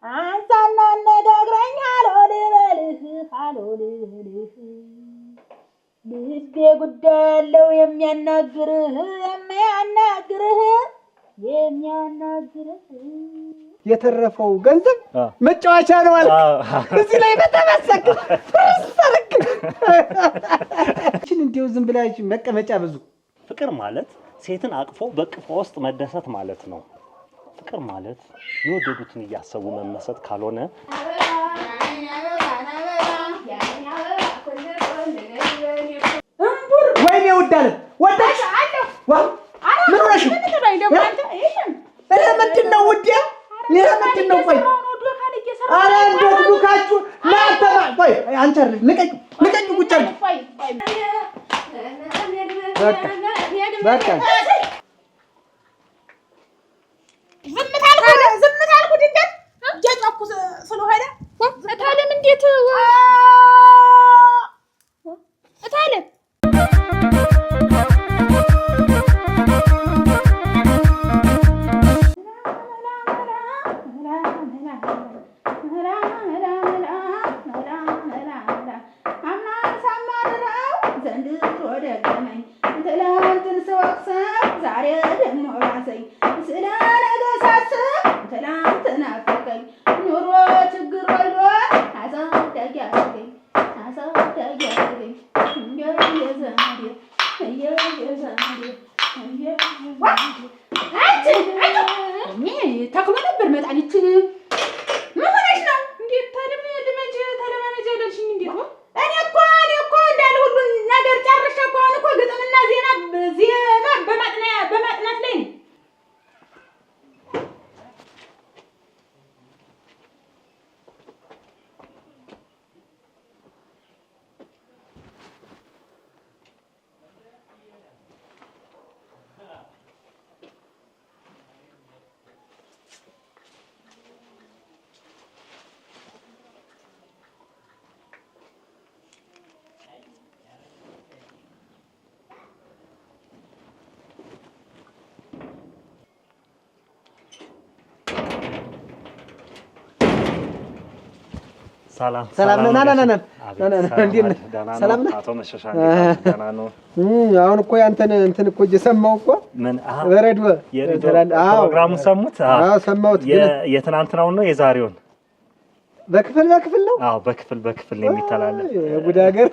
አንሳና ነጋግረኝ አልወልህ ልቤ ጉዳይ ያለው የሚያናግርህ የተረፈው ገንዘብ መጫወቻ ነው አልክ። እዚህ ላይ በተመሰክ ፍርሰርክ እቺን እንዲው ዝም ብላሽ መቀመጫ ብዙ ፍቅር ማለት ሴትን አቅፎ በቅፎ ውስጥ መደሰት ማለት ነው። ፍቅር ማለት የወደዱትን እያሰቡ መመሰጥ ካልሆነ ወይኔ ወዳለ ወዳሽ ዋው ምን ሆነሽ ምንድን ነው ውዴ? ይሄ ምንድን ነው? ቆይ አረ እንደው ዱካችሁ ማተማ ቆይ አንቺ አይደል ልቀቂ ቁጭ አድርጊ በቃ ዝም ታልኩ ድንገት ጀጫኩ ስለሆነ እታለም እንዴት እታለም ተክሎ ነበር መጣሊት ምን ሆነሽ ነው? እንዴት ተለመመጀ አይደልሽኝ? እንዴት ነው? እኔ እኮ እንዳለ ሁሉ ነገር ጨርሼ እኮ አሁን እኮ ግጥምና ዜና በማጥናት ላይ ነኝ። ሰላም ነን እንዴት ነህ? ሰላም ነህ? አቶ መሸሻ ደህና ነው። አሁን እኮ ያንተን እንትን እኮ እየሰማሁ እኮ ምን በረዶ ፕሮግራሙን ሰሙት? አዎ ሰማሁት። የትናንትናውን ነው የዛሬውን? በክፍል ነው? አዎ በክፍል ነው የሚተላለፍ። የጉድ ሀገር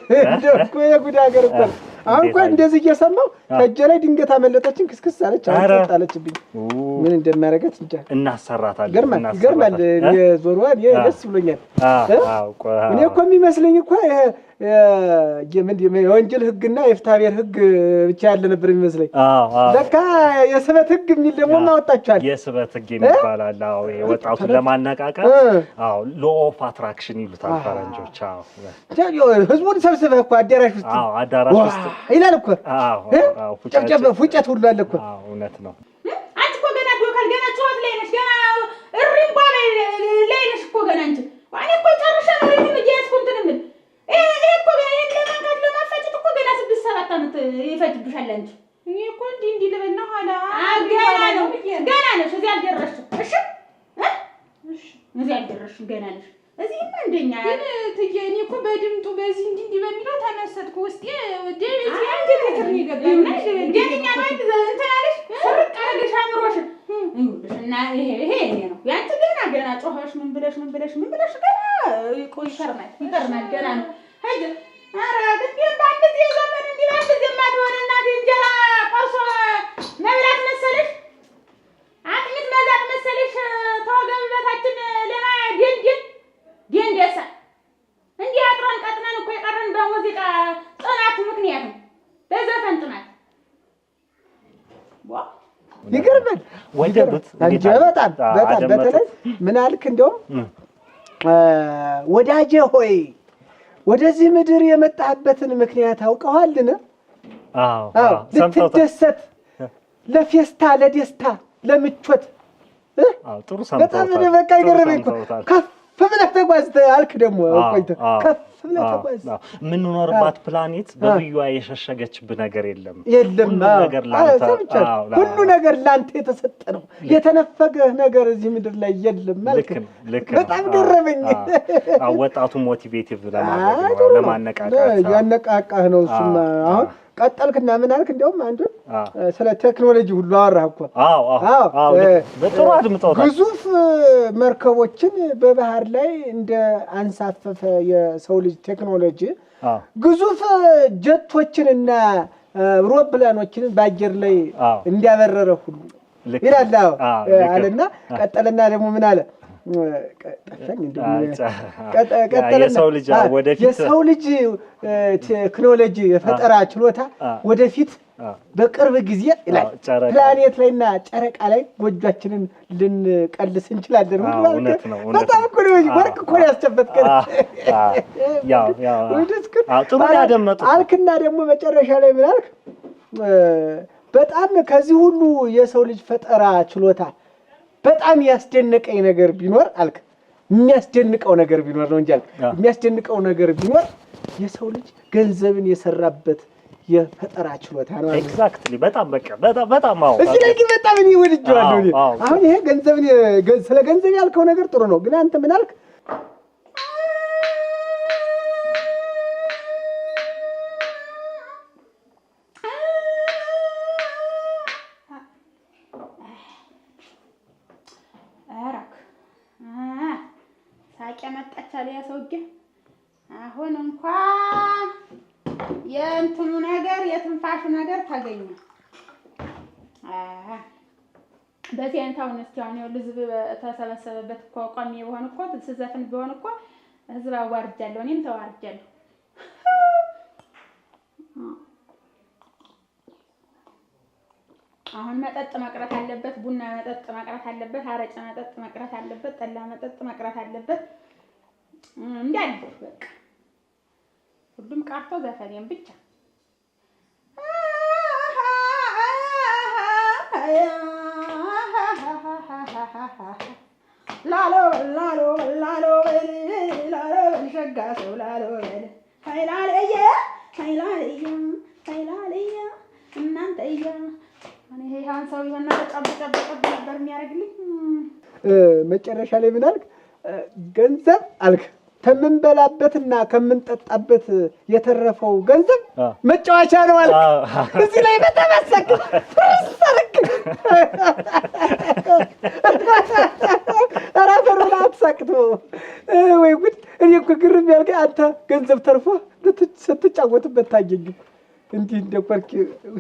እኮ የጉድ ሀገር እኮ አሁን እኮ እንደዚህ እየሰማሁ ከእጄ ላይ ድንገት አመለጠችን ክስክስ አለች። አሁን ጣለችብኝ። ምን እንደማደርጋት እንጃ። እናሰራታለን። ይገርማል። የዞርዋን ደስ ብሎኛል። እኔ እኮ የሚመስለኝ እኮ የወንጀል ህግና የፍትሐብሔር ህግ ብቻ ያለ ነበር የሚመስለኝ። ለካ የስበት ህግ የሚል ደግሞ ማወጣችኋል። የስበት ህግ የሚባል አለ። አዎ ወጣቱን ለማነቃቃት ሎ ኦፍ አትራክሽን ይሉታል ፈረንጆች። ህዝቡን ሰብስበህ እኮ አዳራሽ ውስጥ አዳራሽ ውስጥ ይላል እኮ ፉጨት ሁሉ አለ እኮ። እውነት ነው። አንቺ እኮ ገና ዶካል ገና ጨዋት ላይ ነሽ። ገና እሪምባ ላይ ነሽ እኮ ገና አንቺ። እኔ እኮ ጨርሼ ነው እሪም እየያዝኩ እንትን የምል ይሄ እኮ ገና ለማንካት ለማፋጨት እኮ ገና 6-7 ዓመት ይፈጅብሻል አንቺ። እኔ እኮ እንዲህ ልበል ነው ኋላ ገና ነሽ። እዚህ አልደረስሽም። እሺ እዚህ አልደረስሽም። ገና ነሽ። እዚህማ እንደኛ ግን ትዬ እኔ እኮ በድምጡ በዚህ እንዲህ በሚለው ተመሰጥኩ። ውስጤ ዴቪድ ያንተ ተከርኒ ገባና ገኛ ማለት እንትን አለሽ ፍርቅ አለሽ አምሮሽ እና ይሄ እኔ ነው ያንተ ገና ጮኸሽ ምን ብለሽ ገና ይቆይተርናል ገና ነው። ሄደ ኧረ ግን ባንድ ጊዜ ዘመን እንዲህ ባንድ ጊዜ ማድሆነ እናቴ እንጀራ ቆርሶ መብላት መሰለሽ አጥሚት መዛቅ መሰለሽ ተወገብ በታችን ለማ ደንደሳ እንዲህ አጥራን ቀጥነን እኮ የቀረን በሙዚቃ ጥናት ምክንያት ነው። በዘፈን ጥናት ይገርማል። ወደዱት እንጂ በጣም በተለይ ምን አልክ? እንደውም ወዳጄ ሆይ ወደዚህ ምድር የመጣህበትን ምክንያት አውቀዋልን? አዎ ልትደሰት፣ ለፌስታ፣ ለደስታ፣ ለምቾት ጥሩ ሰምተውታል። በጣም በቃ ይገርመኝ እኮ ከፍ ብለህ ተጓዝተ አልክ ደግሞ ቆይተ ከፍ ብለህ ተጓዝ ምን ኖርባት ፕላኔት በብዩዋ የሸሸገችብ ነገር የለም ሁሉ ነገር ላንተ የተሰጠ ነው የተነፈገ ነገር እዚህ ምድር ላይ የለም ማለት በጣም ገረመኝ ወጣቱ ሞቲቬቲቭ ለማድረግ ለማነቃቃት ያነቃቃህ ነው እሱማ አሁን ቀጠልክና ምን አልክ እንደውም አንዱ ስለ ቴክኖሎጂ ሁሉ አወራህ እኮ አዎ በጥሩ አድምጠውታል ግዙፍ መርከቦችን በባህር ላይ እንደ አንሳፈፈ የሰው ልጅ ቴክኖሎጂ ግዙፍ ጀቶችንና ሮፕላኖችን በአየር ላይ እንዲያበረረ ሁሉ ይላል አለና ቀጠልና ደግሞ ምን አለ የሰው ልጅ ወደፊት የሰው ልጅ ቴክኖሎጂ የፈጠራ ችሎታ ወደፊት በቅርብ ጊዜ ይላል ፕላኔት ላይና ጨረቃ ላይ ጎጆአችንን ልንቀልስ እንችላለን እውነት ነው በጣም እኮ ነው ወርቅ እኮ ያስጨበጥከን ጥሩ ያደመጡ አልክና ደግሞ መጨረሻ ላይ ምን አልክ በጣም ከዚህ ሁሉ የሰው ልጅ ፈጠራ ችሎታ በጣም ያስደነቀኝ ነገር ቢኖር አልክ የሚያስደንቀው ነገር ቢኖር ነው እንጂ አልክ የሚያስደንቀው ነገር ቢኖር የሰው ልጅ ገንዘብን የሰራበት የፈጠራ ችሎታ ነው ኤግዛክትሊ በጣም በቃ በጣም እዚህ ላይ በጣም እኔ ወድጄዋለሁ አሁን ይሄ ገንዘብን ስለ ገንዘብ ያልከው ነገር ጥሩ ነው ግን አንተ ምን አልክ ታዲያ ሰውዬ አሁን እንኳን የእንትኑ ነገር የትንፋሹ ነገር ታገኘ በዚህ አይነት አሁን እስቲ አሁን ህዝብ ተሰበሰበበት እኮ ቆሜ በሆነ እኮ ስዘፍን በሆነ እኮ ህዝብ አዋርጃለሁ እኔም ተዋርጃለሁ አሁን መጠጥ መቅረት አለበት ቡና መጠጥ መቅረት አለበት አረጫ መጠጥ መቅረት አለበት ጠላ መጠጥ መቅረት አለበት እንዳለ በቃ ሁሉም ቀርቶ ዘፈኔን ብቻ ላሎ ላሎ ላሎ ላሎ ሸጋ ሰው ላሎ ሃይላልየ ሃይላልየ ሃይላልየ እናንተየ እኔ ያን ሰው ይሆና ተጨብጨብ ነበር የሚያርግልኝ መጨረሻ ላይ ምን አልክ ገንዘብ አልክ ከምንበላበትና ከምንጠጣበት የተረፈው ገንዘብ መጫወቻ ነው አልክ እዚህ ላይ በተመሰክ ፍርሰርክ አራፈሩን አትሳቅቶ ወይ ጉድ እኔ እኮ ግርም ያልከኝ አንተ ገንዘብ ተርፎ ስትጫወትበት ታየኝ እንዲህ እንደቆርክ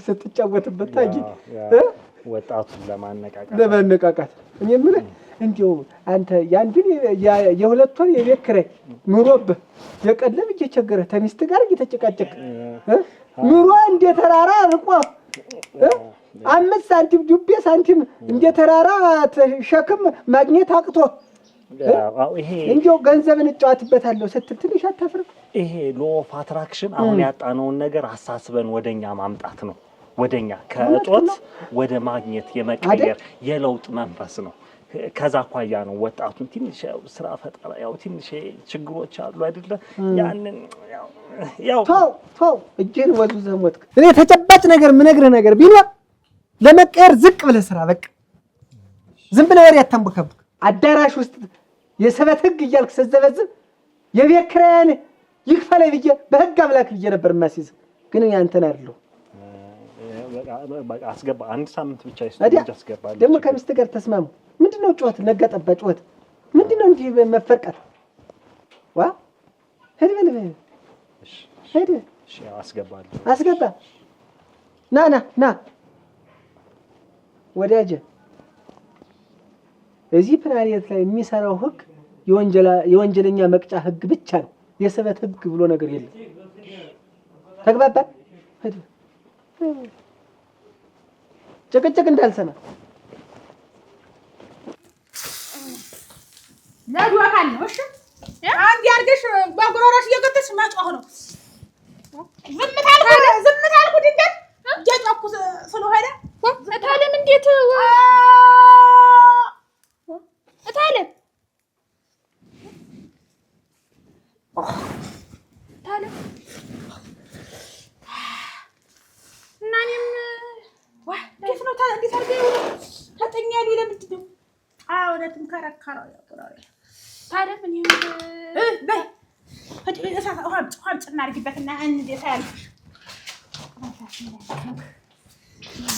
ስትጫወትበት ታየኝ ወጣቱን ለማነቃቃት እኔ ምን እንዴው አንተ ያንዱን የሁለት ወር የቤት ኪራይ ኑሮብህ የቀለብ እየቸገረ ተሚስት ጋር እየተጨቃጨቅ ኑሮ እንደ ተራራ ርቆ 5 ሳንቲም ዱቤ ሳንቲም እንደ ተራራ ሸክም ማግኘት አቅቶ ይሄ እንዴው ገንዘብን እጫወትበታለሁ ስትል ትንሽ አታፍርም ይሄ ሎ ኦፍ አትራክሽን አሁን ያጣነውን ነገር አሳስበን ወደኛ ማምጣት ነው ወደኛ ከእጦት ወደ ማግኘት የመቀየር የለውጥ መንፈስ ነው ከዛ ኳያ ነው ወጣቱን ትንሽ ስራ ፈጠራ ያው ትንሽ ችግሮች አሉ አይደለ ያንን ያው ተው እጄን ወዙ ዘሞትክ እኔ ተጨባጭ ነገር ምነግርህ ነገር ቢኖር ለመቀየር ዝቅ ብለህ ስራ በቃ ዝም ብለህ ወሬ አታንበከብክ አዳራሽ ውስጥ የሰበት ህግ እያልክ ሰዘበዝብ የቤት ኪራይን ይክፈለኝ ብዬ በህግ አምላክ ብዬ ነበር ማሲዝ ግን ያንተን አይደለም በቃ አስገባ አንድ ሳምንት ብቻ ያስገባል ደግሞ ከሚስት ጋር ተስማሙ ምንድነው ጩኸት ነጋጠባ ጩኸት ምንድነው እንዲህ መፈርቀት ዋ ሄድ እሺ አስገባ ና ወዳጄ እዚህ ፕላኔት ላይ የሚሰራው ህግ የወንጀለኛ መቅጫ ህግ ብቻ ነው የሰበት ህግ ብሎ ነገር የለም ተግባባን ሄድ ጭቅጭቅ እንዳልሰማ ነዱ አካል ነው እሺ አንድ ያርገሽ በጉሮሮሽ እየገተሽ ማጫው ነው ዝም ታልኩ ድንገት ጀጫኩ ስለሆነ እታለም እንዴት እታለም ከረከረው ያቁራሪ ታዲያ ምን በይ ውሃም ጭማርጊበትና እንዴት ያልኩሽ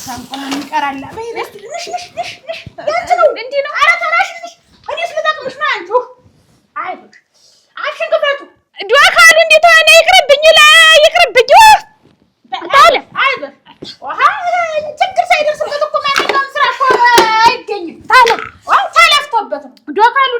ታንቆና ይቀራል በይ ነሽ ያንቺ ነው እንዴ ነው ኧረ ተናሽልሽ እኔስ ልጠቅምሽ ነው አንቺ አይዞሽ አፍሽን ክፈቱ ዱካሉ እንዴት ሆነ ይቅርብኝ ታለ አይዞሽ ውሃ ችግር ሳይደርስበት እኮ ማንኛውም ስራ እኮ አይገኝም ታለ ተለፍቶበት ነው ዱካሉ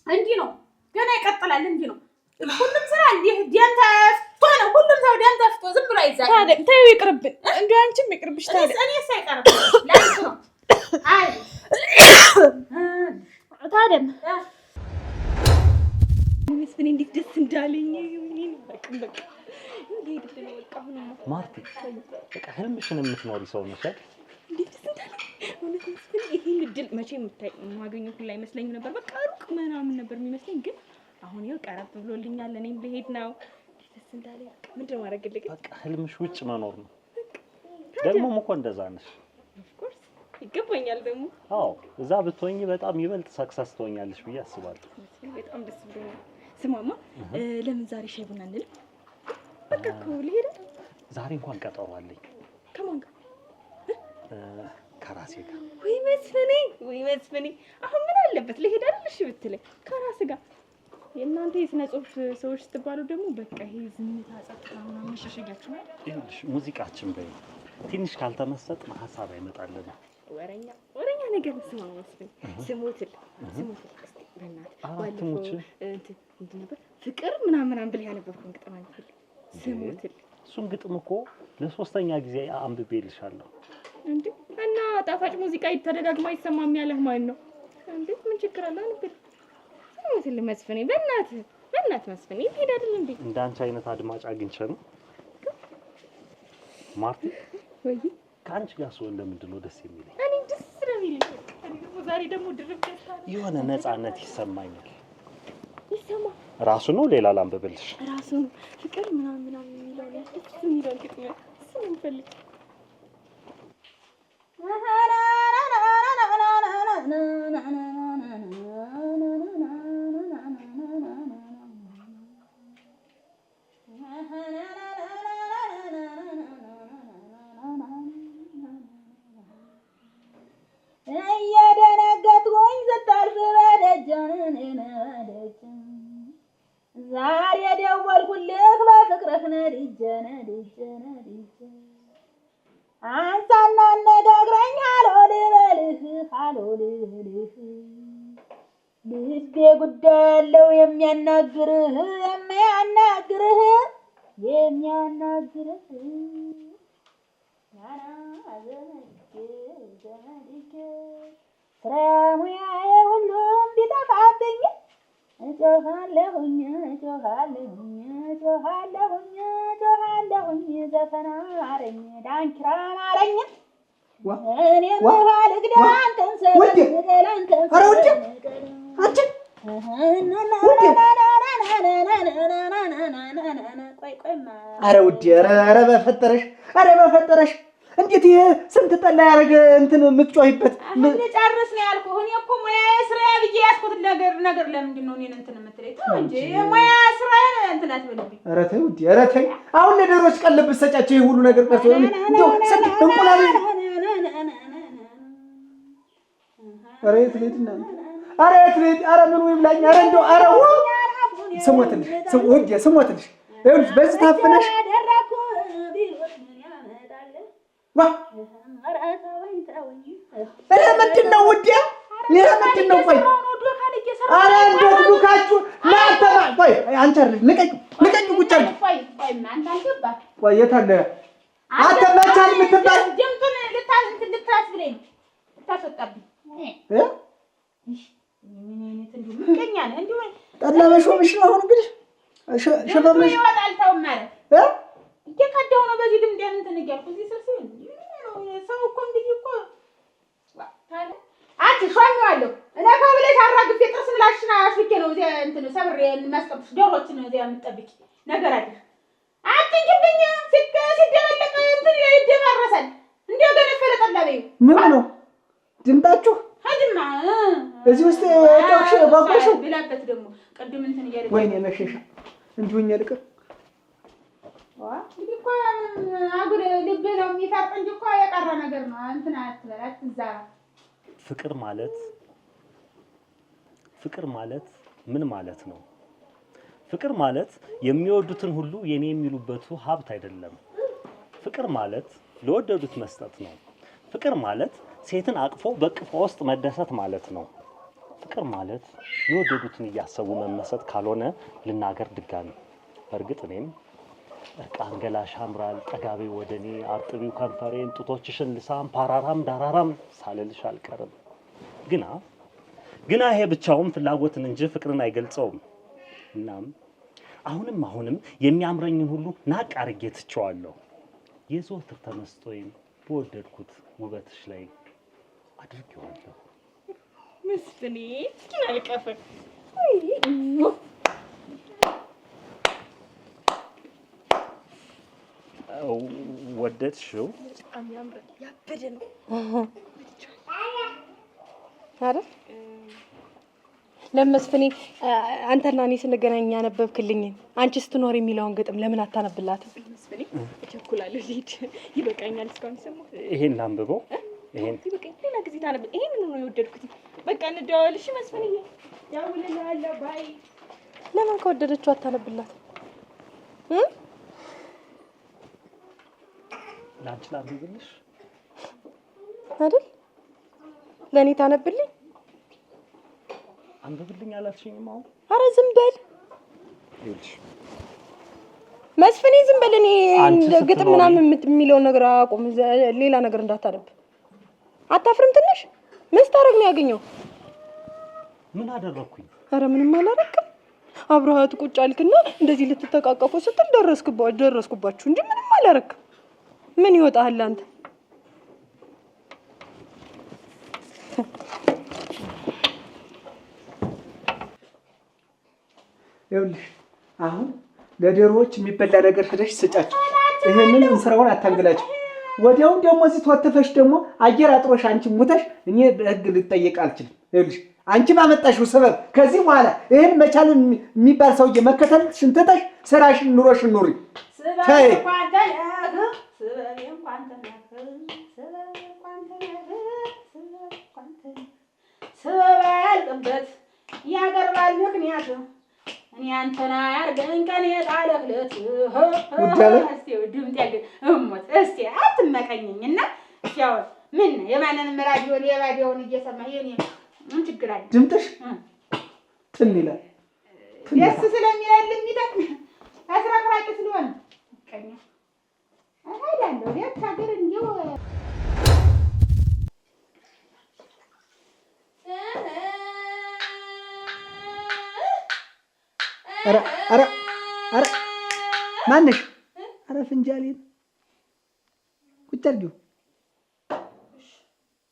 እንዲህ ነው ገና ይቀጥላል እንዲህ ነው ሁሉም ስራ እንዲህ ደም ተፍቶ ነው ሁሉም ሰው ደም ተፍቶ ዝም ብሎ አይዛል ታዲያ ተይው ይቅርብን እንደው አንቺም ይቅርብሽ ታዲያ እኔስ አይቀርብኝ ለአንቺ ነው አይ ታዲያ መስፍን እንዴት ደስ እንዳለኝ ምን በቃ እንዴት ነው በቃ ማርቲ በቃ ህልምሽን የምትኖሪ ሰው ነሽ እንዴት ደስ እንዳለኝ እውነት መስፍን ይሄን እድል መቼ የማገኘው ሁሉ አይመስለኝም ነበር በቃ ሩቅ ምናምን ነበር የሚመስለኝ ግን አሁን ይኸው ቀረብ ብሎልኛል እኔም ልሄድ ነው ደስ እንዳለኝ ምንድነው ማድረግልኝ በቃ ህልምሽ ውጭ መኖር ነው ደግሞም እኮ እንደዛ ነሽ ኦፍ ኮርስ ይገባኛል ደግሞ አዎ እዛ ብትሆኚ በጣም ይበልጥ ሰክሰስ ትሆኛለሽ ብዬ አስባለሁ በጣም ደስ ብሎኛል ስማማ ለምን ዛሬ ሻይ ቡና እንልም በቃ እኮ ልሄድ ዛሬ እንኳን ቀጠሮ አለኝ ከማን ጋር ከራሴ ጋር ወይ መስፍኔ አሁን ምን አለበት ልሄድ አይደል እሺ ብትለኝ ከራስ ጋር የእናንተ የስነ ጽሁፍ ሰዎች ስትባሉ ደግሞ በቃ ይሄ ዝምታ ጸጥታ ምናምን መሸሸጊያችሁ ነው ይኸውልሽ ሙዚቃችን በይ ትንሽ ካልተመሰጥን ሀሳብ አይመጣልንም ወረኛ ነገር ስማ መስፍኔ ስሞትል እስቲ በእናትህ ባለፈው እንትን ነበር ፍቅር ምናምን ብለህ ያነበብኩን ግጥም አንተ ስሞትል እሱን ግጥም እኮ ለሶስተኛ ጊዜ አንብቤልሻለሁ እንዴ እና ጣፋጭ ሙዚቃ ተደጋግሞ አይሰማም ያለህ ማን ነው እንዴ ምን ችግር አለ አንብቤ ስሞትል መስፍኔ በእናትህ መስፍኔ ይሄድ አይደል እንዴ እንዳንቺ አይነት አድማጭ አግኝቼ ነው ማርቲ ወይ ከአንቺ ጋር ስሆን ለምንድን ነው ደስ የሚለኝ እኔ ደስ ነው የሚለኝ ዛሬ ደግሞ ድርብ ደስታ የሆነ ነፃነት ይሰማኛል ይሰማ ራሱ ነው ሌላ ላንብብልሽ ራሱ ነው ፍቅር ምናምን የሚለው ያስደስ የሚለው ግጥም እሱ ነው የምፈልግ እየደነገጥኩኝ ስታልፍ በደጅ ዛሬ ደወልኩልህ በፍቅርህ ነድጄ አንሳና አነጋግረኝ ሃሎ ልበልህ ልቤ ጉዳይ ያለው የሚያናግርህ ስራ ሙያዬ ሁሉም ቢጠፋብኝ እጮኻለሁኝ ዘፈን አማረኝ ዳንኪራ አማረኝ እኔም ውሃ ልቅዳ አንተን ኧረ ውዴ ኧረ በፈጠረሽ እንዴት ይሄ ስንት ጠላ ያደረገ እንትን የምትጮሂበት ልጨርስ ነው ያልኩህ እኔ እኮ ሙያዬ ስራዬ ብዬ ያዝኩት ነገር ለምንድን ነው እኔን እንትን የምትለኝ ተው እንጂ ሙያ ስራዬን እንትን አትበልብኝ ኧረ ተይ ውዴ ኧረ ተይ አሁን ለዶሮች ቀለብ ብትሰጫቸው ይሄ ሁሉ ነገር ቀርቶ እንደው ስንት እንቁላል ኧረ የት ልሂድ ኧረ ምን ይብላኝ ኧረ እንደው ኧረ ስሞትልሽ ይኸውልሽ በዚህ ታፍነሽ ምንድን ነው ውዴ ይሄ ምንድን ነው ቆይ ኧረ እንደው ዱካችሁ ማተባ ቆይ አንቺ አይደል ልቀቂው ቁጭ አድርጊ ቆይ የት አለ አንተ መቻል የምትባል ድምጡን ልታስብለኝ ልታስወጣብኝ ጠላ መሾምሽ ነው አሁን እንግዲህ ሸፈምሽ ይወጣል ተው ማለት እየቀደው ነው በዚህ ድምፅ እንትን እያልኩ እዚህ ስልስል ሰው እኮ እንግዲህ እኮ ታዲያ አትሾሚዋለሁ እኔ ከብለሽ አራግፌ ጥርስ ምላሽና አሽልኬ ነው እዚያ እንትን ሰብሬ የማስቀምጥሽ ዶሮችን እዚያ የምትጠብቂ ነገር አለ አትንኪብኝ ሲደበለቅ እንትን ይደባረሳል እንዲያው ገነፈለ ጠላ በይው ምን ነው ድምጣችሁ ሀጅማ ስማ እዚህ ውስጥ ዶክሽ ባባሽ ብላበት ደግሞ ቅድም እንትን እያለ ወይኔ መሸሻ እንዲሁኝ ልቅር እንግዲህ እኮ አጉል ልብ ነው የሚፈርጥ እንጂ እኮ የቀረ ነገር ነው። እንትን አትበል አትዛራ። ፍቅር ማለት ምን ማለት ነው? ፍቅር ማለት የሚወዱትን ሁሉ የኔ የሚሉበት ሀብት አይደለም። ፍቅር ማለት ለወደዱት መስጠት ነው። ፍቅር ማለት ሴትን አቅፎ በቅፎ ውስጥ መደሰት ማለት ነው። ፍቅር ማለት የወደዱትን እያሰቡ መመሰጥ ካልሆነ ልናገር ድጋሚ። በእርግጥ እኔም እርቃን ገላሽ ያምራል ጠጋቤ ወደኔ አርጥቢው ከንፈሬን ጡቶችሽን ልሳም ፓራራም ዳራራም ሳልልሽ አልቀርም። ግና ይሄ ብቻውን ፍላጎትን እንጂ ፍቅርን አይገልጸውም። እናም አሁንም የሚያምረኝን ሁሉ ናቅ አርጌ ትቼዋለሁ። የዘወትር ተመስጦዬን በወደድኩት ውበትሽ ላይ አድርጌዋለሁ። መስፍኔ እስኪ አልቀፈ ወደድሽው? በጣም ያምራል። ያበደ ነው አይደል? ለመስፍኔ አንተና እኔ ስንገናኝ ያነበብክልኝ አንቺ ስትኖር የሚለውን ግጥም ለምን አታነብላትም? መስፍኔ እቸኩላለሁ። ልሂድ። ይበቃኛል። እስካሁን ሰማሁ። ይሄን ላንብበው። ይሄን ይበቃኝ። ሌላ ጊዜ ታነብ። ይሄን ነው የወደድኩት። በቃ እንደዋወልሽ መስፍኔ። ያውልልሃለሁ። ባይ። ለምን ከወደደችው አታነብላትም? ላንቺ ላንብብልሽ አይደል? ለኔ ታነብልኝ? አንብብልኝ አላልሽኝም? አሁን ኧረ ዝም በል ይልሽ መስፍኔ፣ ዝም በል። እኔ ግጥም ምናምን የሚለውን ነገር አቁም። ሌላ ነገር እንዳታነብ። አታፍርም ትንሽ? ምን ስታረግ ነው ያገኘው? ምን አደረኩኝ? ኧረ ምንም አላረክም። አብረሃት ቁጭ አልክና እንደዚህ ልትተቃቀፉ ስትል ደረስኩባችሁ እንጂ ምንም አላረክም። ምን ይወጣሃል አንተ? ይኸውልሽ አሁን ለዶሮዎች የሚበላ ነገር ሄደሽ ስጫቸው። ይሄንን እንስራውን አታንግላቸው። ወዲያውም ደግሞ እዚህ ተወተፈሽ ደግሞ አየር አጥሮሽ አንቺ ሙተሽ እኔ በህግ ልጠየቅ አልችልም። ይኸውልሽ አንቺ ባመጣሽው ሰበብ ከዚህ በኋላ ይሄን መቻል የሚባል ሰውዬ መከተል ሽንተታሽ ስራሽን ኑሮሽን ኑሪ። ተይ ስበልቅበት ያገርባል ምክንያት እኔ አንተና ያርገኝ ቀን የጣለክለት እስቲ ድምጤ ግን እሞት እስቲ አትመቀኝኝና እስቲ አሁን ምን የማንንም ራዲዮን እየሰማ የኔ ምን ችግር አለ? ድምጥሽ ትን ይላል። ደስ ስለሚላል የሚጠቅም አስራቅራቂ ስለሆነ ቀኛ አይደለም ለካ ሀገር እንዲው ኧረ ማነሽ? ኧረ ፍንጃሌን ቁጭ አድርጊው።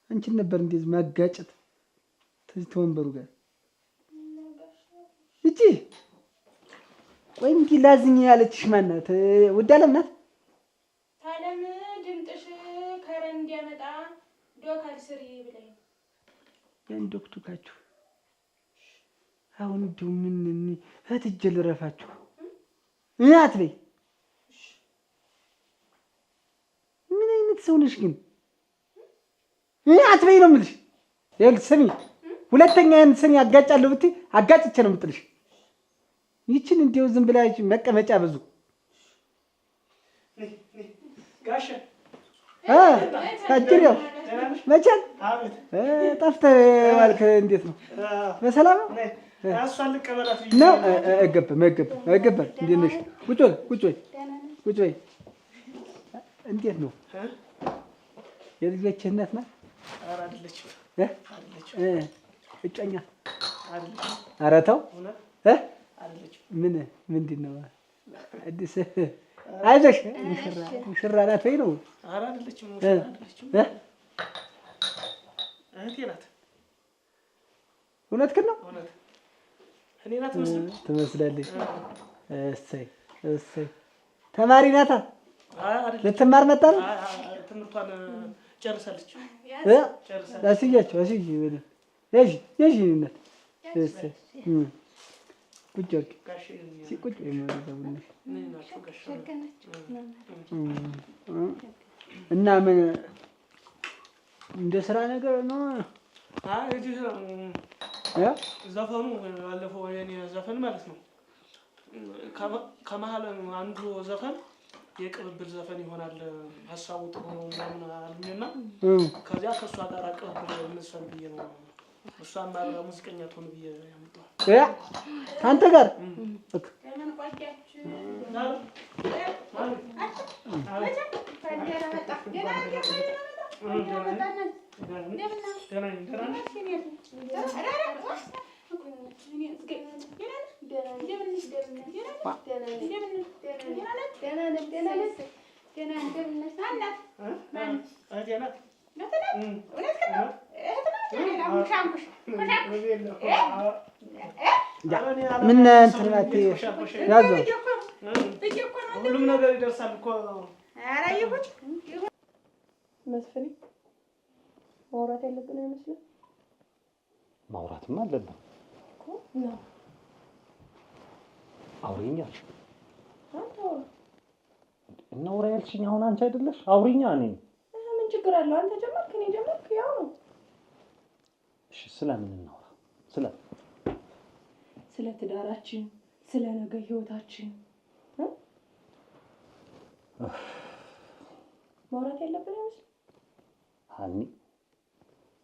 አንቺን ነበር እንደዚህ ማጋጨት ተዚህ ተወንበሩ ጋር እጂ። ቆይ እንዲህ ላዝኝ ያለችሽ ማናት? ውድ አለም ናት። ታለም ድምጥሽ ከረን እንዲያመጣ ዶካል ስሪ ብለኝ ያን ዶክቱካችሁ አሁን እንደው ምን እህትጄ ልረፋችሁ አትበይ። ምን አይነት ሰው ነሽ ግን? አትበይ ነው የምልሽ። ይኸውልሽ ስሚ፣ ሁለተኛ ያን ስኒ አጋጫለሁ ብትይ አጋጭቼ ነው የምጥልሽ። ይችን እንደው ዝም ብላችሁ መቀመጫ ብዙ ጋሽ ታጅሪው መቻል ጠፍተህ ዋልክ። እንዴት ነው? በሰላም ነው? ነው እገባ እንዴት ነሽ? ቁጭ በይ። እንዴት ነው? የልጆችህ እናት ናት? ኧረ አይደለችም። እጮኛ? አይደለችም። ኧረ ተው። አይደለችም። ምንድን ነው አዲስ? አይዞሽ ሙሽራ ናት ወይ ነው? ኧረ አይደለችም። እህቴ ናት። እውነትህን ነው? እኔ ናት ትመስላለች። እሰይ ተማሪ ናታ? ልትማር መጣ ነው? ትምህርቷን ጨርሳለች። አስያቸው የጂነት እስ ቁጭ ቁጭ እና ምን እንደ ስራ ነገር ነው? ዘፈኑ ባለፈው የኔ ዘፈን ማለት ነው። ከመሀል አንዱ ዘፈን የቅብብል ዘፈን ይሆናል ሀሳቡ ጥሩ ነው ምናምን አሉኝና ከዚያ ከእሷ ጋር ቅብብል እንሰራ ብዬ ነው። እሷም አብራ ሙዚቀኛ ትሆን ብዬ ያመጣው አንተ ጋር ምን እንትን ያዙ ሁሉም ነገር ይደርሳል እኮ። ኧረ ይሁን መስፍኔ ማውራት ያለብን አይመስልም? ማውራትም አለብን እኮ ነው። አውሪኛ እናውራ ያልሽኝ አሁን አንቺ አይደለሽ? አውሪኛ ነኝ። ምን ችግር አለው? አንተ ጀመርክ እኔ ጀመርክ ያው ነው። እሺ ስለምን እናውራ? ስለ ትዳራችን፣ ስለ ነገ ህይወታችን ማውራት ያለብን አይመስልም? ሃኒ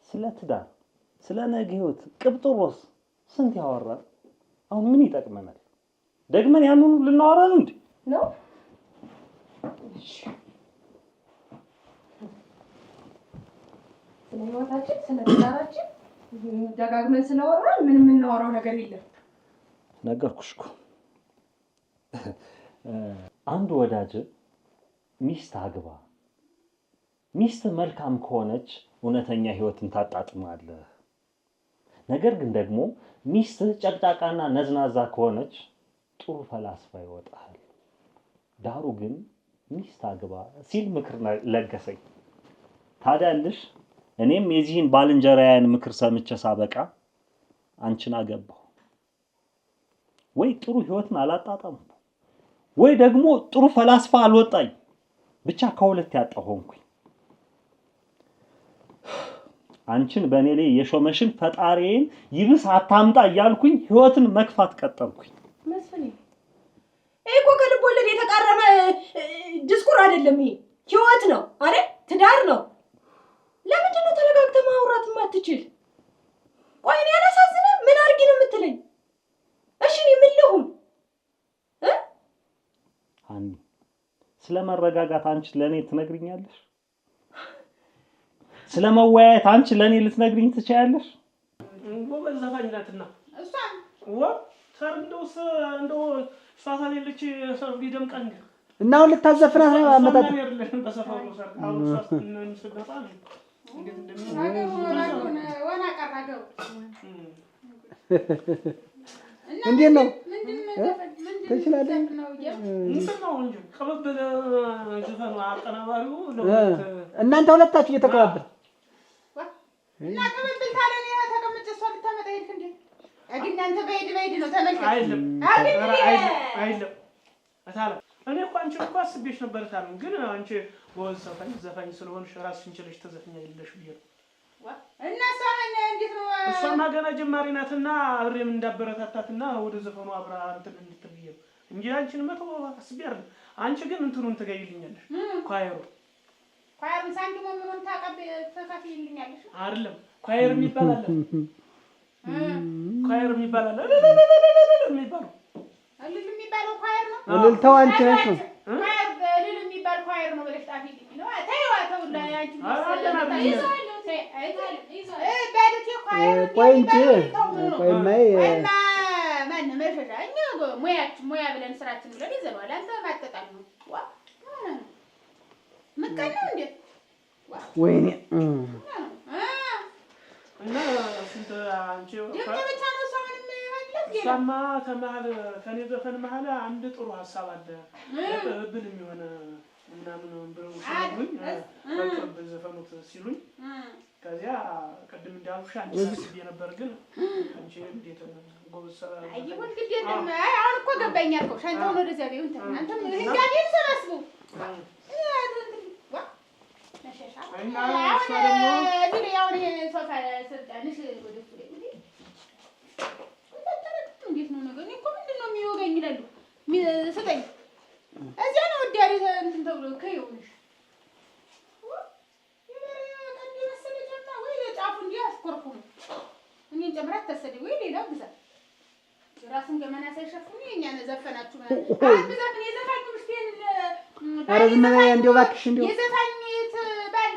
ስለ ትዳር፣ ስለ ነገ ህይወት ቅብጥሮስ ስንት ያወራል። አሁን ምን ይጠቅመናል? ደግመን ያንኑ ልናወራ ነው እንዴ? ነው እሺ ስለ ህይወታችን፣ ስለ ትዳራችን ደጋግመን ስለወራን ምንም የምናወራው ነገር የለም። ነገርኩሽ እኮ አንድ ወዳጅ ሚስት አግባ፣ ሚስት መልካም ከሆነች እውነተኛ ህይወትን ታጣጥማለህ። ነገር ግን ደግሞ ሚስት ጨቅጫቃና ነዝናዛ ከሆነች ጥሩ ፈላስፋ ይወጣል። ዳሩ ግን ሚስት አግባ ሲል ምክር ለገሰኝ። ታዲያልሽ እኔም የዚህን ባልንጀራዬን ምክር ሰምቼ ሳበቃ አንቺን አገባሁ። ወይ ጥሩ ህይወትን አላጣጣምኩ፣ ወይ ደግሞ ጥሩ ፈላስፋ አልወጣኝ። ብቻ ከሁለት ያጣሁ ሆንኩኝ። አንቺን በእኔ ላይ የሾመሽን ፈጣሪዬን ይብስ አታምጣ እያልኩኝ ህይወትን መክፋት ቀጠልኩኝ። መስፍኔ ይሄ እኮ ከልብ ወለድ የተቃረመ ዲስኩር አይደለም። ይሄ ህይወት ነው አይደል? ትዳር ነው። ለምንድን ነው ተረጋግተህ ማውራት የማትችል? ቆይ እኔ አላሳዝንም? ምን አድርጊ ነው የምትለኝ? እሺ እኔ ምን ልሁን? ሃኒ ስለመረጋጋት አንቺ ለኔ ትነግሪኛለሽ? ስለመወያየት አንቺ ለኔ ልትነግሪኝ ትችያለሽ? ጎበዝ ዘፋኝ ናትና እሷን እንደው ሷታን ልጅ ሰው ሊደምቀን እና አሁን ልታዘፍናት ነው አመጣጥ በሰፈሩ ሰርግ አሁን ሷት እንስገጣ እንዴት እንዴት ነው ትችላለህ? እናንተ ሁለታችሁ እየተቀባበል እና ቅብብል ታዲያ እኔ ተቀምጬ እሷ ልታመጣ ሄድክ እንዴ? እናንተ በሄድ ነው ተመልከት። አይደለም አታላ እኔ እኮ አንቺ እኮ አስቤሽ ነበር ታለም፣ ግን አንቺ ጎበዝ ዘፋኝ ስለሆንሽ ራስሽን ችለሽ ተዘፍኛለሽ ብዬ ነው። እና እሷን እንዴት ነው? እሷማ ገና ጀማሪ ናትና አብሬም እንዳበረታታትና ወደ ዘፈኑ አብራ እንትን እንድትል ብዬ ነው እንጂ አንቺን መቶ አስቤ አይደለም። አንቺ ግን እንትኑን ትገይልኛለሽ። ኳየሩን ሳንቲም ምኑን ታቀብልኛለሽ አይደለም? ኳየር የሚባል አለ። ኳየር የሚባል አለ። የሚባለው እልል የሚባለው ኳየር ነው። እልልታው አንቺ ነሽ ነው። ኳየር እልል የሚባል ኳየር ነው ብለሽ ጣፊልኝ ነው። ተይዋ ተውላ ያንቺ ቆይ እንጂ ቆይ ማይ ማን መሸሻ እኛ ሙያ ብለን ስራችን ብለን ይዘናል። አንተ ማጠጣል ነው ዋ መቀና እንዴ ወይኔ እና ስንት አንቺ ብቻ ነው ሰውንም ማለት ሰማ ተማለ ከኔ ዘፈን መሀል አንድ ጥሩ ሐሳብ አለ። ለቅብል የሚሆነ ምናምን ብለው ሲሉኝ በዘፈኑት ሲሉኝ ከዚያ ቅድም እንዳልኩሽ አንቺ አስቤ ነበር ግን አንቺ እንዴት ጎበዝ ሰራ አይሁን ግድ የለም አሁን እኮ ገባኝ አልከው ሻንጣውን ወደዚያ ቢሆን አንተም ህጋቤን ሰባስቡ እና ደግሞ እዚህ ያው ሶፋ ስልጣንሽ ወደ እሱ ላይ እንዴት ነው ነገር እኮ ምንድን ነው የሚወጋኝ ይላሉ ስጠኝ እዚያ ነው ወዲያሪ እንትን ተብሎ ከይውልሽ አስኮርኩም እኔን ጨምራት ተሰደ ወይ ሌላው ግዛት ራስን ገመና ሳይሸፍኑ የኛን ዘፈናችሁ ግዛት ነው የዘፋኝ ምስቴን ኧረ ዝም በይ እንደው እባክሽ እንደው የዘፋኝት ባል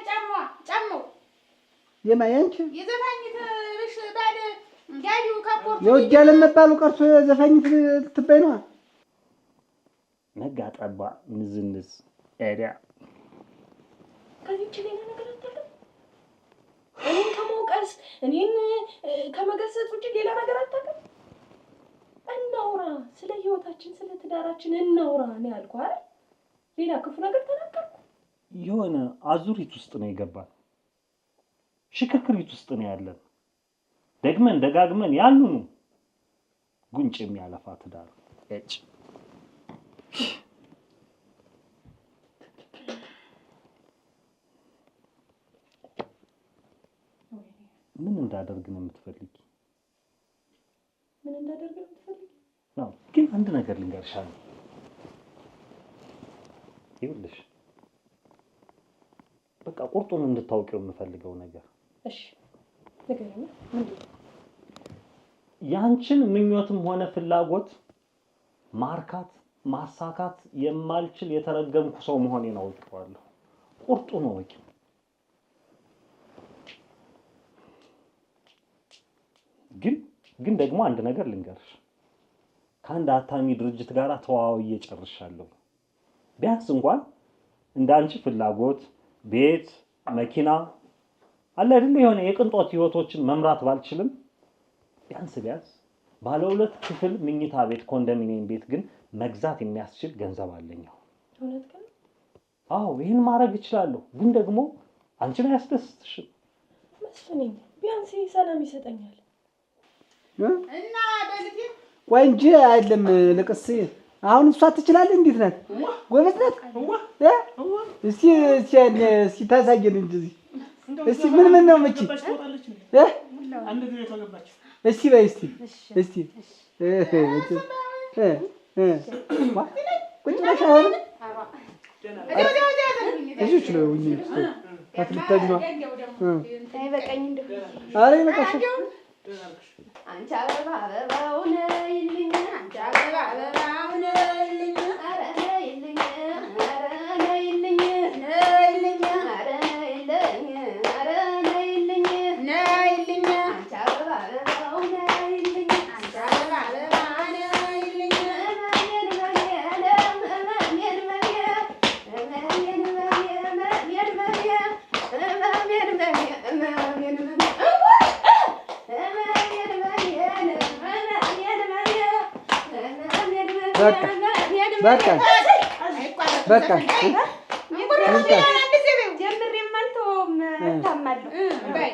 ጫማው የማያንቺ የዘፋኝት ብሽ ባል ጋቢው ካፖርት የወዲያ ለመባሉ ቀርቶ የዘፋኝት ትበይ ነው ነጋ ጠባ ንዝንዝ ኤሪያ ከዚህ ሌላ ነገር አታውቅም እኔን ከመውቀስ እኔን ከመገሰጽ ውጭ ሌላ ነገር አታውቅም እናውራ ስለ ህይወታችን ስለ ትዳራችን እናውራ ነው ያልኩህ አይደል ሌላ ክፉ ነገር ተናገርኩ የሆነ አዙሪት ውስጥ ነው የገባን ሽክርክሪት ውስጥ ነው ያለን ደግመን ደጋግመን ያሉኑ ጉንጭ የሚያለፋ ትዳር እጭ ምን እንዳደርግ ነው የምትፈልጊ? ምን እንዳደርግ ነው የምትፈልጊ? ነው ግን አንድ ነገር ልንገርሻለሁ። ይኸውልሽ በቃ ቁርጡን እንድታውቂው የምፈልገው ነገር እሺ ንገረኝ ምንድን ነው? ያንቺን ምኞትም ሆነ ፍላጎት ማርካት ማሳካት የማልችል የተረገምኩ ሰው መሆኔን አውቀዋለሁ። ቁርጡን ወቂ ግን ደግሞ አንድ ነገር ልንገርሽ ከአንድ አታሚ ድርጅት ጋር ተዋውዬ ጨርሻለሁ። ቢያንስ እንኳን እንዳንቺ ፍላጎት ቤት መኪና አለ አይደል የሆነ የቅንጦት ህይወቶችን መምራት ባልችልም ቢያንስ ባለ 2 ክፍል ምኝታ ቤት ኮንዶሚኒየም ቤት ግን መግዛት የሚያስችል ገንዘብ አለኝ። እውነት ግን አዎ ይሄን ማድረግ እችላለሁ። ግን ደግሞ አንቺን አያስደስትሽም? መስፍኔ ቢያንስ ሰላም ይሰጠኛል። እና በልቲ ቆይ እንጂ አይደለም ልቅስ አሁን እሷ ትችላለች። እንዴት ናት? ጎበዝ ናት። እስቲ ታሳየን እንጂ እስቲ ምን ነው መቼ አንድ ጊዜ ተገባች። እስቲ በይ እስቲ ቁጭ ብለሽ አሁን እዚህ ነው እንጂ አትልታጅ ነው አይበቃኝ እንደው አሬ በቃሽ አንቺ አበባ አበባው ነይልኝ አንቺ አበባ አበባው ነይልኝ ኧረ ነይልኝ ኧረ ነይልኝ ነይልኝ ኧረ ነይልኝ ኧረ ነይልኝ ነይልኝ አንቺ አበባ አበባው ነይልኝ አንቺ አበባ አበባው ነይልኝ በቃ ጀምሬ የማልተውም እታማለሁ በይ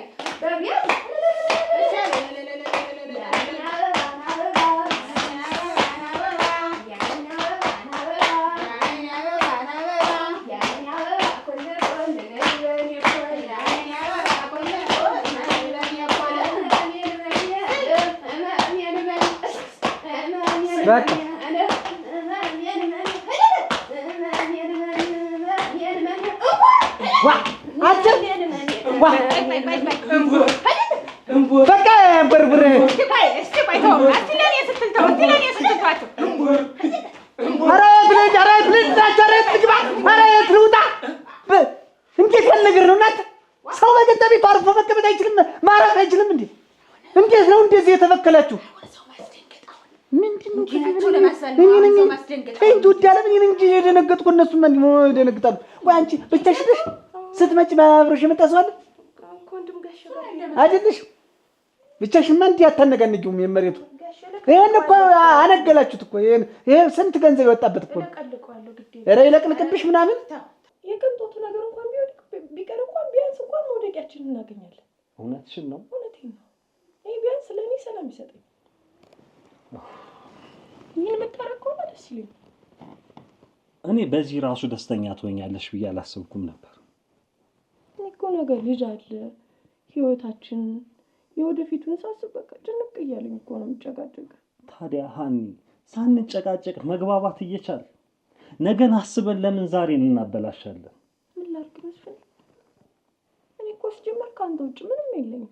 በቃ በቃ በርብር እንዴት ያለ ነገር ነው እናት? ሰው በገዛ ቤቱ አርፎ መቀመጥ አይችልም? ማረፍ አይችልም እንዴ? እንዴት ነው እንደዚህ የተበከላችሁ? ምንድነው እንጂ የደነገጥኩ እነሱማ ይደነግጣሉ። ወይ አንቺ ብቻሽን ነሽ? ስትመጪ አብሮሽ የመጣ ሰው አለ አይደለሽ? ብቻሽንማ እንዲህ አታነጋንጊውም። የመሬቱ ይሄን እኮ አነገላችሁት እኮ ይሄ ስንት ገንዘብ የወጣበት እኮ ኧረ ይለቅልቅብሽ ምናምን። የቅንጦቱ ነገር እንኳን ቢቀር እንኳን ቢያንስ እንኳን መውደቂያችንን እናገኛለን። እውነትሽን ነው። ሰላም ይሰጠኝ። ምን መጣረቀው ደስ ይለኝ። እኔ በዚህ ራሱ ደስተኛ ትሆኛለሽ ብዬ አላሰብኩም ነበር። እኮ ነገር ልጅ አለ ህይወታችን የወደፊቱን ሳስብ በቃ ጭንቅ እያለኝ እኮ ነው የምጨቃጨቅ። ታዲያ ሀኒ ሳንጨቃጨቅ መግባባት እየቻለ ነገን አስበን ለምን ዛሬን እናበላሻለን? ምን ላድርግ መስፍን? እኔ እኮ ሲጀመር ከአንተ ውጭ ምንም የለኝም።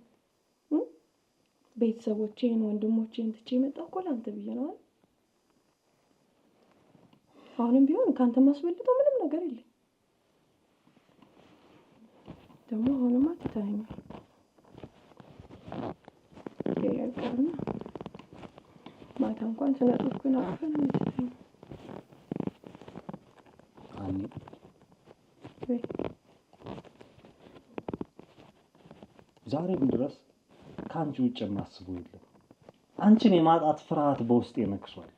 ቤተሰቦቼን ወንድሞቼን ትቼ የመጣሁ እኮ ለአንተ ብዬ ነው አይደል? አሁንም ቢሆን ከአንተ ማስበልጠው ምንም ነገር የለኝም። ደግሞ አሁንማ ትተኸኛል። ያቀርና ማታ እንኳን ስነጥኩኝ አፈን ምትተኝ አኒ ዛሬም ድረስ ካንቺ ውጭ የማስበው የለም። አንቺን የማጣት ፍርሃት በውስጤ ነክሷል።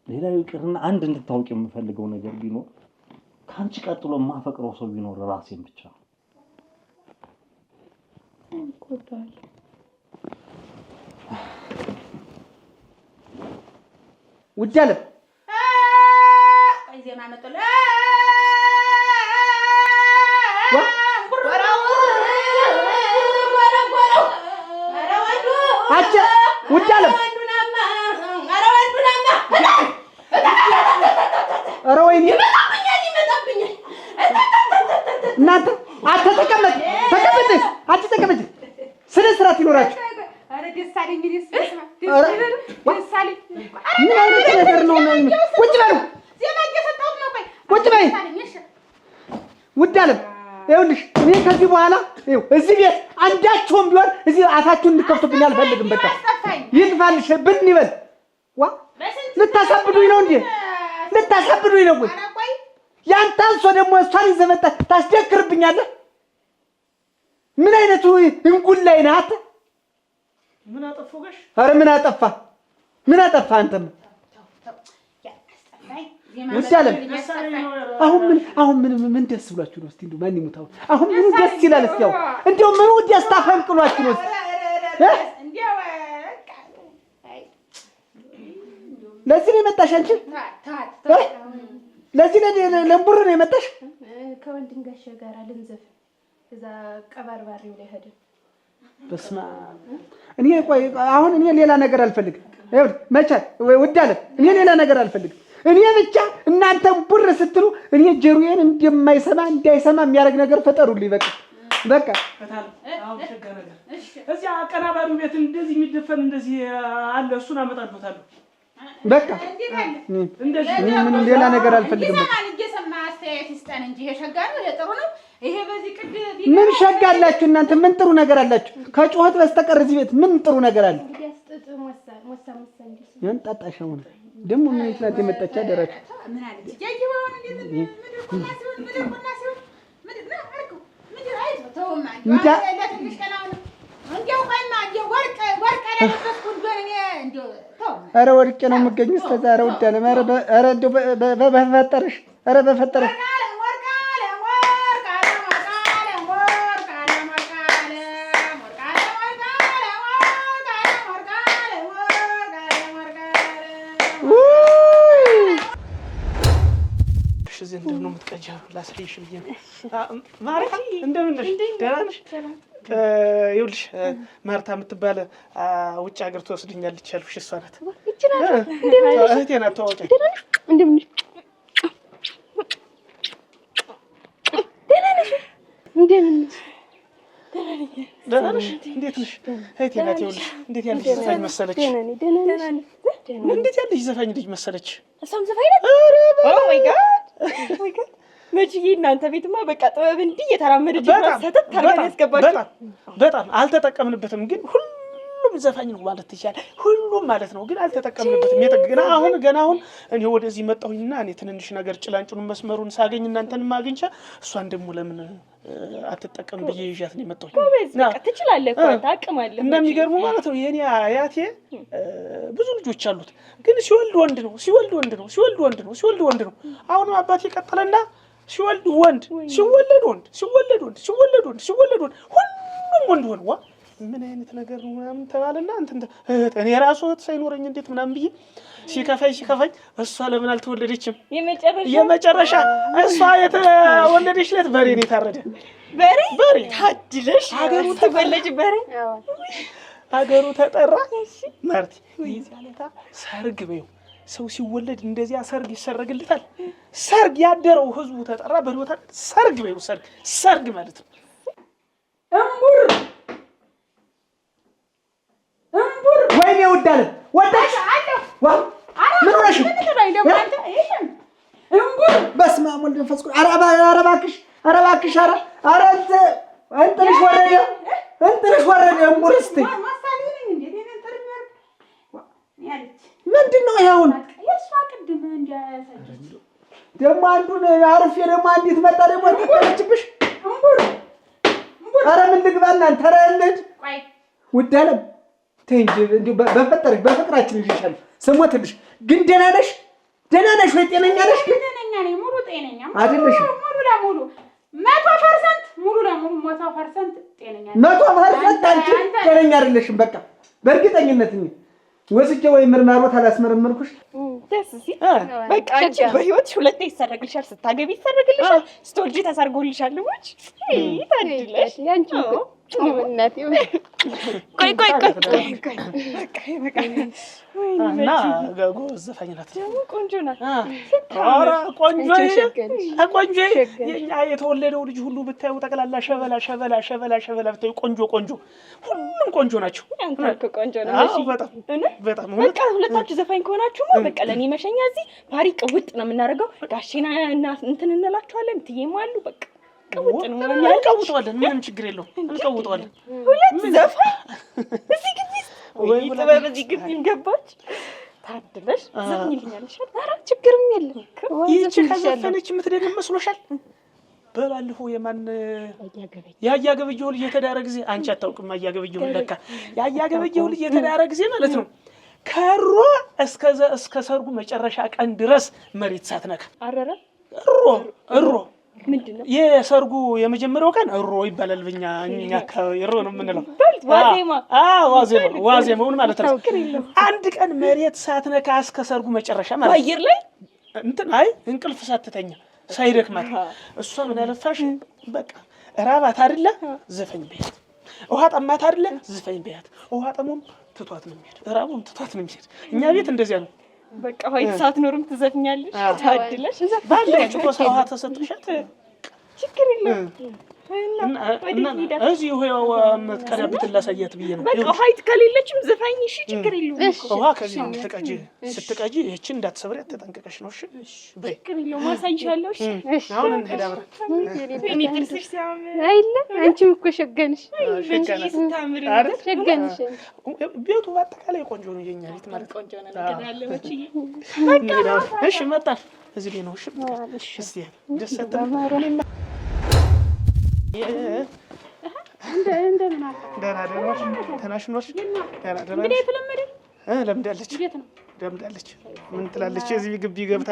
ሌላው ይቅርና አንድ እንድታውቂ የምፈልገው ነገር ቢኖር ካንቺ ቀጥሎ የማፈቅረው ሰው ቢኖር ራሴን ብቻ ነው። እንቆጣል ውጃለ ዜማ መጥቶ አቸ ውጃለ ኧረ ወይኔ እናንተ አትተቀመጥ ተቀመጥ አትተቀመጥ ስነ ስርዓት ይኖራችሁ። ኧረ ደስ አለኝ ደስ አለኝ። ምን አይነት ነገር ነው? ቁጭ በሉ ዜማ እየሰጠሁት ነው። ቆይ ቁጭ በይ ውድ አለም። ይኸውልሽ እኔ ከዚህ በኋላ እዚህ ቤት አንዳችሁም ቢሆን እዚህ አፋችሁን እንድከፍቱብኝ አልፈልግም። በቃ ይጥፋልሽ ብን ይበል። ዋ ልታሳብዱኝ ነው እንዴ? ልታሳብዱኝ ነው ወይ? ያንተ አንሶ ደግሞ እሷን ይዘህ መጣህ ታስደክርብኛለህ። ምን አይነቱ እንጉላይ ነህ አንተ? ምን አጠፋሁ ጋሽ? ኧረ ምን አጠፋ? ምን አጠፋ አንተም? ውሻለም አሁን ምን ደስ ብሏችሁ ነው? እስቲ እንደው ማን ይሙታው? አሁን ምን ደስ ይላል? እስቲ ያው እንደው ምን ደስ ታፈንቅሏችሁ ነው? ለዚህ ነው የመጣሽ አንቺ? ለዚህ ለምቡር ነው የመጣሽ? ከወንድም ጋሽ ጋር ልንዘፍ እዛ ቀባርባሪው ላይ ሄደ። በስመ አብ። እኔ ቆይ አሁን እኔ ሌላ ነገር አልፈልግም። ይኸውልህ መቻል ውድ አለ እኔ ሌላ ነገር አልፈልግም። እኔ ብቻ እናንተ ቡር ስትሉ እኔ ጀሩዬን እንደማይሰማ እንዳይሰማ የሚያደርግ ነገር ፈጠሩልኝ። በቃ አሁን ሸጋ ነገር እዚህ አቀናባሪው ቤት እንደዚህ የሚደፈን እንደዚህ አለ። እሱን አመጣልዎታለሁ። በቃ እንደዚህ ምን ሌላ ነገር አልፈልግም። እየሰማ አስተያየት ይስጠን እንጂ ይሄ ሸጋ ነው፣ ይሄ ጥሩ ነው። ይሄ በዚህ ቅድ ምን ሸጋ አላችሁ እናንተ? ምን ጥሩ ነገር አላችሁ? ከጩኸት በስተቀር እዚህ ቤት ምን ጥሩ ነገር አለ? ያን ጣጣሻው ነው ደግሞ ምን ይችላል? የመጣች አደረች ምን አለች? ያየዋውን እንዴት ምንድነው ኧረ ወድቄ ነው የምገኘው። እስከዛ ኧረ ውድ አለም ኧረ እንደው በፈጠረሽ ኧረ በፈጠረሽ እዚህ እንደምን ነው የምትቀጃው? ላስልሽ ብዬ ነው። ማርታ እንደምን ነሽ? ደህና ነሽ? ይኸውልሽ ማርታ የምትባል ውጭ ሀገር ትወስድኛለች ያልኩሽ እሷ ናት። እህቴ ናት። ተዋወቂያት። እንደምን ነሽ? ደህና ነሽ? እንደምን ነሽ? ደህና ነሽ? እንዴት ነሽ? እህቴ ናት። ይኸውልሽ እንዴት ያለች ዘፋኝ መሰለች? እንዴት ያለች ዘፋኝ ልጅ መሰለች? እሷም ዘፋኝ ናት። ኦ ማይ ጋድ መቼዬ እናንተ ቤትማ በቃ ጥበብ እንዲህ የተራመደች ሰተት ታርገን ያስገባችሁ። በጣም አልተጠቀምንበትም፣ ግን ሁሉም ዘፋኝ ነው ማለት ትችያለሽ። ሁሉም ማለት ነው፣ ግን አልተጠቀምንበትም። ገና አሁን እኔ ወደዚህ መጣሁኝና እኔ ትንንሽ ነገር ጭላንጭኑን መስመሩን ሳገኝ እናንተንም አግኝቼ እሷን ደግሞ ለምን አትጠቀም ብዬ ይዣት ነው የመጣሁኝ። በቃ ትችላለህ እኮ ታቅማለህ። እንደሚገርሙ ማለት ነው የኔ አያቴ ብዙ ልጆች አሉት፣ ግን ሲወልድ ወንድ ነው፣ ሲወልድ ወንድ ነው፣ ሲወልድ ወንድ ነው፣ ሲወልድ ወንድ ነው። አሁንም አባቴ ቀጠለና ሲወልድ ወንድ፣ ሲወለድ ወንድ፣ ሲወለድ ወንድ፣ ሲወለድ ወንድ፣ ሲወለድ ወንድ፣ ሁሉም ወንድ ሆነ። ምን አይነት ነገር ነው ምናምን ተባለና እንትን እኔ ራሱ ሳይኖረኝ እንዴት ምናምን ብዬ ሲከፋኝ እሷ ለምን አልተወለደችም? የመጨረሻ እሷ የተወለደች ዕለት በሬ ነው የታረደ። በሬ ታድለሽ ሀገሩ ተፈለጅ በሬ ሀገሩ ተጠራ። ማርቲ ይዚያ ለታ ሰርግ በይው ሰው ሲወለድ እንደዚያ ሰርግ ይሰረግልታል። ሰርግ ያደረው ህዝቡ ተጠራ በሬው ሰርግ በይው ሰርግ ማለት ነው። እምቡር ወይኔ ወዳለ ወዳሽ ዋው ምን ሆነሽ ነው? እምቡር በስመ አብ ወልድ መንፈስ ቅዱስ። ኧረ እባክሽ እንጥልሽ ወረደ እምቡር እስቲ ምንድን ነው ይኸውን? ደግሞ አንዱን አርፌ ደግሞ አንዲት መጣ ደግሞ ተቀለችብሽ። ኧረ ምን ልግባ እናንተ ኧረ እንሂድ ውድ አለም ተይ እንጂ እንዲሁ በፍቅራችን ይልሻል ስሞትልሽ። ግን ደህና ነሽ ወይ ጤነኛ ነሽ? ጤነኛ ነኝ ሙሉ ጤነኛ አይደለሽም? ሙሉ ለሙሉ 100% ሙሉ ለሙሉ 100% ጤነኛ ነኝ። 100% አንቺ ጤነኛ አይደለሽም። በቃ በእርግጠኝነት ወስጄ ወይ ምርመራዎት አላስመረመርኩሽ። ደስ ሲል በቃ አንቺ በህይወትሽ ሁለቴ ይሰረግልሻል። ስታገቢ ይሰረግልሻል፣ ስትወልጂ ተሰርጎልሻል። ልጅ ታድለሽ ያንቺ እናቴ። ቆይ በቃ እና ጎበዝ ዘፋኝ ናት፣ ቆንጆ ናት። ኧረ ቆንጆ የኛ የተወለደው ልጅ ሁሉ ብታዩ ጠቅላላ ሸበላ ብታዩ ቆንጆ ሁሉም ቆንጆ ናቸው። አንተ እኮ ቆንጆ ነው። እሺ በጣም በቃ ሁለታችሁ ዘፋኝ ከሆናችሁማ በቃ ለኔ መሸኛ እዚህ ፓሪ ቅውጥ ነው የምናደርገው። ጋሼና እና እንትን እንላችኋለን። ትዬም አሉ በቃ ቅውጥ ነው እንቀውጠዋለን። ምንም ችግር የለውም እንቀውጠዋለን። ሁለት ዘፋኝ እዚህ ግቢ ወይ ጥበብ እዚህ ግቢ ገባች። ታድለሽ ዘፍኝልኛለሽ። ኧረ ችግርም የለም እኮ ይህች ከዘፈነች የምትደግም መስሎሻል? በባለፈው የማን ያያገበየው ልጅ የተዳረ ጊዜ አንቺ አታውቅም። ያያገበየው ለካ ያያገበየው ልጅ የተዳረ ጊዜ ማለት ነው ከሮ እስከ ሰርጉ መጨረሻ ቀን ድረስ መሬት ሳትነካ አረረ እሮ ምንድነው የሰርጉ የመጀመሪያው ቀን እሮ ይባላል። በእኛ አካባቢ እሮ ነው የምንለው። ዋዜማውን ማለት ነው። አንድ ቀን መሬት ሳትነካ እስከ ሰርጉ መጨረሻ ማለት አየር ላይ እንትን እንቅልፍ ሳትተኛ ሳይደክማት እሷ ምን አለፋሽ በቃ ራባት አይደለ ዘፈኝ በያት፣ ውሃ ጠማት አይደለ ዘፈኝ በያት። ውሃ ጠሙም ትቷት ነው የሚሄድ፣ ራቡም ትቷት ነው የሚሄድ። እኛ ቤት እንደዚያ ነው። በቃ ወይ ሳትኖርም ትዘፍኛለሽ። ታድለሽ ባለች እኮ ውሃ ተሰጥሻት ችግር የለም። እና እዚህ ይሄው መትቀዳብት ላሳያት ብዬ ነው። በቃ ሀይት ከሌለችም ዘፋኝ እሺ፣ ችግር የለውም። ውሃ ከዚህ ስትቀጂ እቺን እንዳትሰብሪያት ተጠንቀቀሽ ነው። እሺ በይ ችግር የለውም። አሳይሻለሁ። እሺ አሁን እንሄድ አብረን። እኔ ጥርስሽ ሲያምር አይደለ? አንቺም እኮ ሸገንሽ ስታምር ሸገንሽ። ቤቱ በአጠቃላይ ቆንጆ ነው። የኛ ቤት ማለት ቆንጆ ነው። ከዳለች በቃ እሺ መጣን እዚህ ቤት ነው። እሺ እስቲ ደስ አትልም? ለምዳለች። ምን ትላለች? እዚህ ግቢ ገብታ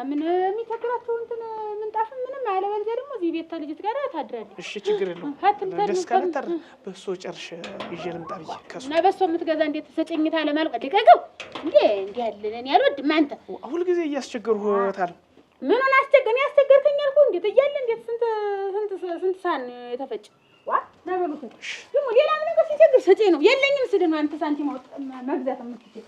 ምን የሚቸግራቸው እንትን ምንጣፍም ምንም አለበለዚያ ደግሞ እዚህ ቤት ልጅት ጋር ታድራለች። እሺ ችግር የለውም። ደስ ካለታር በሶ ጨርሽ ይዤ ልምጣ ብዬ ከሱ እና በሶ የምትገዛ እንዴት ተሰጨኝታ ለማልቀ ደቀቀው እንዴ ያለን እኔ አልወድም። አንተ ሁልጊዜ እያስቸገርሁታል። ምኑን ያስቸገርከኝ አልኩ። እንዴት እያለ እንዴት ስንት ሳን የተፈጨ ነበሉት ደግሞ ሌላ ምን ነገር ሲቸግር ሰጪ ነው የለኝም ስል ነው አንተ ሳንቲም መግዛት የምትችል